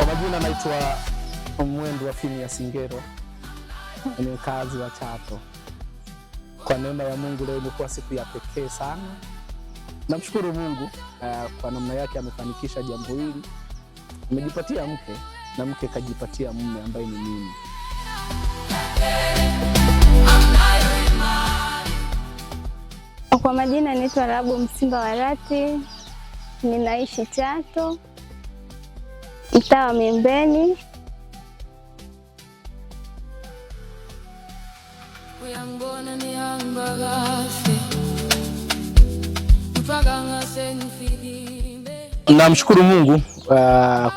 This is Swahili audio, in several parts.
Kwa majina naitwa Mwendo wa Phineas Ngero, ni mkazi wa Chato. Kwa neema ya Mungu leo imekuwa siku ya pekee sana. Namshukuru Mungu kwa namna yake amefanikisha jambo hili. Amejipatia mke na mke kajipatia mume ambaye ni mimi. Kwa majina naitwa Rahabu Msimba Warati, ninaishi Chato, mtaa wa Miembeni. Namshukuru Mungu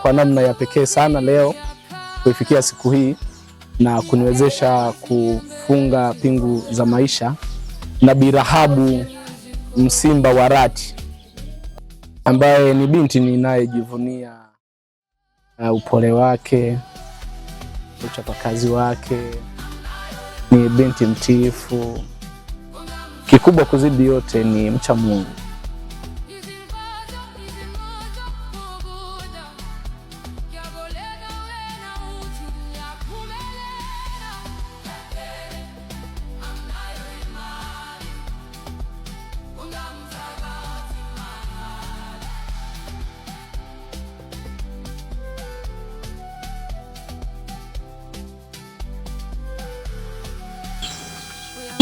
kwa namna ya pekee sana leo kuifikia siku hii na kuniwezesha kufunga pingu za maisha na Bi Rahabu Msimba Warati, ambaye ni binti ninayejivunia upole wake, uchapakazi wake, ni binti mtiifu. Kikubwa kuzidi yote ni mcha Mungu.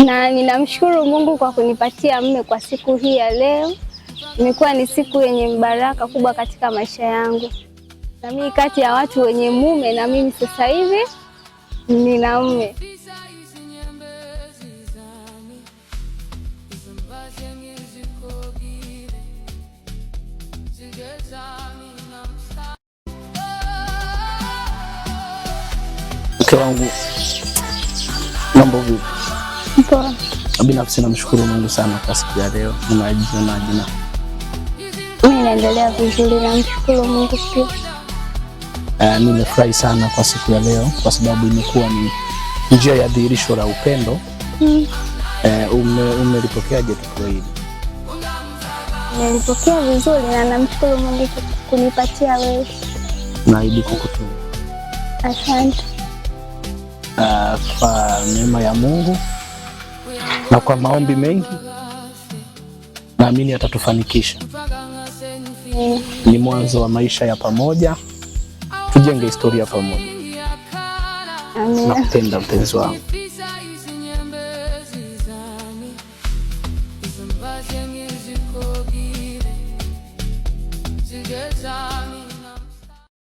Na ninamshukuru Mungu kwa kunipatia mume kwa siku hii ya leo. Imekuwa ni siku yenye baraka kubwa katika maisha yangu. Na mimi kati ya watu wenye mume, na mimi sasa hivi nina mume. Mke wangu, mambo vipi? Poa. Binafsi namshukuru Mungu sana kwa siku ya leo. Unajionaje? Mimi naendelea vizuri, namshukuru Mungu pia. Nimefurahi sana kwa siku ya leo kwa sababu imekuwa ni njia ya dhihirisho la upendo. Umelipokeaje tukio hili? Nilipokea vizuri na namshukuru Mungu kwa kunipatia wewe. Naahidi kukutunza. Asante. Kwa neema ya Mungu na kwa maombi mengi, naamini atatufanikisha. Ni mwanzo wa maisha ya pamoja, tujenge historia pamoja. Amina. Nakupenda mpenzi wangu.